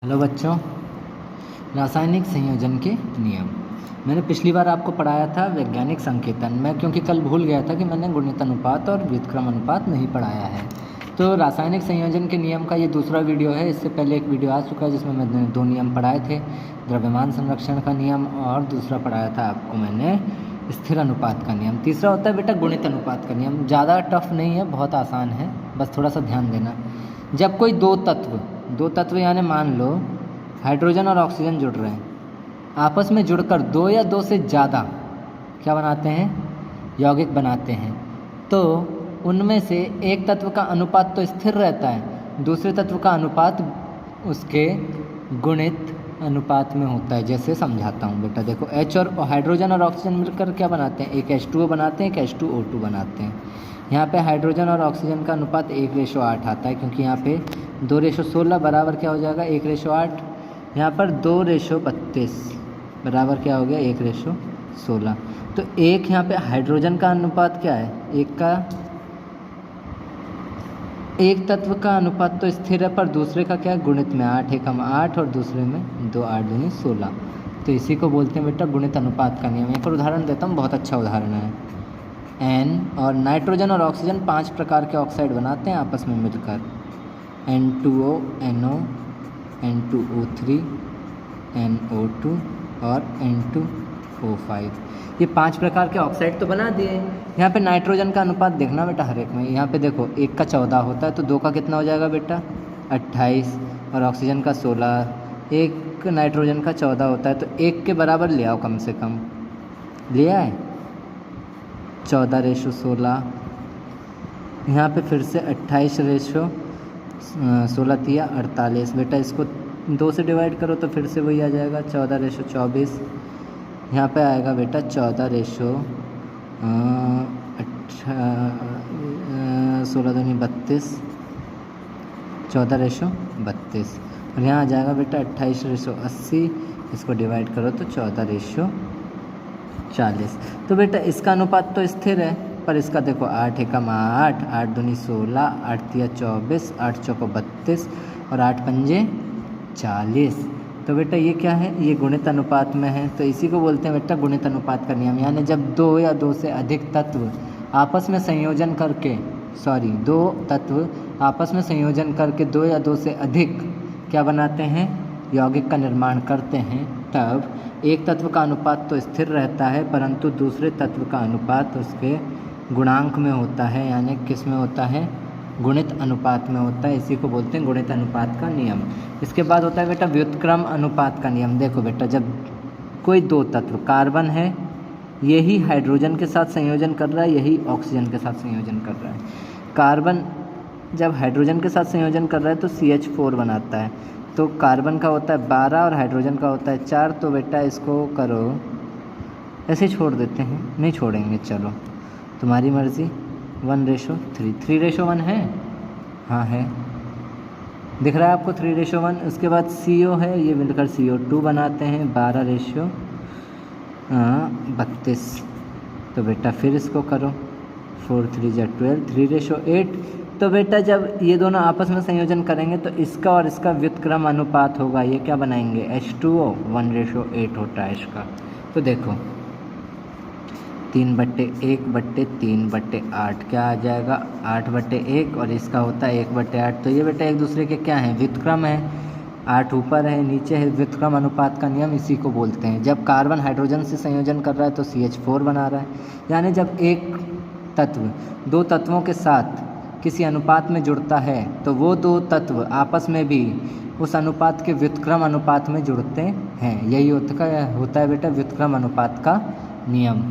Hello बच्चों, रासायनिक संयोजन के नियम। मैंने पिछली बार आपको पढ़ाया था वैज्ञानिक संकेतन में, क्योंकि कल भूल गया था कि मैंने गुणित अनुपात और व्युत्क्रम अनुपात नहीं पढ़ाया है। तो रासायनिक संयोजन के नियम का ये दूसरा वीडियो है। इससे पहले एक वीडियो आ चुका है जिसमें मैंने 2 नियम पढ़ाए थे, द्रव्यमान संरक्षण का नियम और दूसरा पढ़ाया था आपको मैंने स्थिर अनुपात का नियम। तीसरा होता है बेटा गुणित अनुपात का नियम। ज़्यादा टफ नहीं है, बहुत आसान है, बस थोड़ा सा ध्यान देना। जब कोई दो तत्व यानी मान लो हाइड्रोजन और ऑक्सीजन जुड़ रहे हैं, आपस में जुड़कर 2 या 2 से ज़्यादा क्या बनाते हैं, यौगिक बनाते हैं, तो उनमें से एक तत्व का अनुपात तो स्थिर रहता है, दूसरे तत्व का अनुपात उसके गुणित अनुपात में होता है। जैसे समझाता हूँ बेटा, देखो H और हाइड्रोजन और ऑक्सीजन मिलकर क्या बनाते हैं, एक H2O बनाते हैं, एक H2O2 बनाते हैं। यहाँ पे हाइड्रोजन और ऑक्सीजन का अनुपात 1:8 आता है, क्योंकि यहाँ पे 2:16 बराबर क्या हो जाएगा 1:8। यहाँ पर 2:32 बराबर क्या हो गया 1:16। तो एक यहाँ पे हाइड्रोजन का अनुपात क्या है, एक तत्व का अनुपात तो स्थिर है, पर दूसरे का क्या है गुणित में 8 एकम 8 और दूसरे में 2 8 दूनी 16। तो इसी को बोलते हैं बेटा गुणित अनुपात का नियम। एक और उदाहरण देता हूँ, बहुत अच्छा उदाहरण है। N और नाइट्रोजन और ऑक्सीजन 5 प्रकार के ऑक्साइड बनाते हैं आपस में मिलकर, N2O, NO, N2O3, NO2 और N2O5। ये 5 प्रकार के ऑक्साइड तो बना दिए। यहाँ पे नाइट्रोजन का अनुपात देखना बेटा हर एक में। यहाँ पे देखो 1 का 14 होता है, तो 2 का कितना हो जाएगा बेटा 28 और ऑक्सीजन का 16। एक नाइट्रोजन का 14 होता है, तो 1 के बराबर ले आओ, कम से कम ले आए 14:16। यहाँ पे फिर से 28:16 तिया 48। बेटा इसको 2 से डिवाइड करो तो फिर से वही आ जाएगा 14:24। यहाँ पे आएगा बेटा 16 दूनी 32, 14:32। और यहाँ आ जाएगा बेटा 28:80। इसको डिवाइड करो तो 14:40। तो बेटा इसका अनुपात तो स्थिर है, पर इसका देखो 8 एकम 8, 8 दूनी 16, 8 तिया 24, 8 चौको 32 और 8 पंजे 40। तो बेटा ये क्या है, ये गुणित अनुपात में है। तो इसी को बोलते हैं बेटा गुणित अनुपात का नियम। यानी जब 2 या 2 से अधिक तत्व आपस में संयोजन करके 2 तत्व आपस में संयोजन करके 2 या 2 से अधिक क्या बनाते हैं, यौगिक का निर्माण करते हैं, तब एक तत्व का अनुपात तो स्थिर रहता है, परंतु दूसरे तत्व का अनुपात उसके गुणांक में होता है। यानी किस में होता है, गुणित अनुपात में होता है। इसी को बोलते हैं गुणित अनुपात का नियम। इसके बाद होता है बेटा व्युत्क्रम अनुपात का नियम। देखो बेटा, जब कोई 2 तत्व, कार्बन है, यही हाइड्रोजन के साथ संयोजन कर रहा है, यही ऑक्सीजन के साथ संयोजन कर रहा है। कार्बन जब हाइड्रोजन के साथ संयोजन कर रहा है तो CH4 बनाता है। तो कार्बन का होता है 12 और हाइड्रोजन का होता है 4। तो बेटा इसको करो, ऐसे छोड़ देते हैं, नहीं छोड़ेंगे, चलो तुम्हारी मर्ज़ी। 1:3, 3:1 है, हाँ है, दिख रहा है आपको 3:1। उसके बाद CO है, ये मिलकर CO2 बनाते हैं 12:32। तो बेटा फिर इसको करो, 4 3 12, 3:8। तो बेटा जब ये दोनों आपस में संयोजन करेंगे तो इसका और इसका व्युत्क्रम अनुपात होगा, ये क्या बनाएंगे H2O, 1:8 होता है इसका। तो देखो 3/1/3/8 क्या आ जाएगा 8/1, और इसका होता है 1/8। तो ये बेटा एक दूसरे के क्या हैं, व्युत्क्रम है। 8 ऊपर है, नीचे है, व्युत्क्रम अनुपात का नियम इसी को बोलते हैं। जब कार्बन हाइड्रोजन से संयोजन कर रहा है तो CH4 बना रहा है। यानी जब एक तत्व 2 तत्वों के साथ किसी अनुपात में जुड़ता है तो वो 2 तत्व आपस में भी उस अनुपात के व्युत्क्रम अनुपात में जुड़ते हैं। यही होता है बेटा व्युत्क्रम अनुपात का नियम।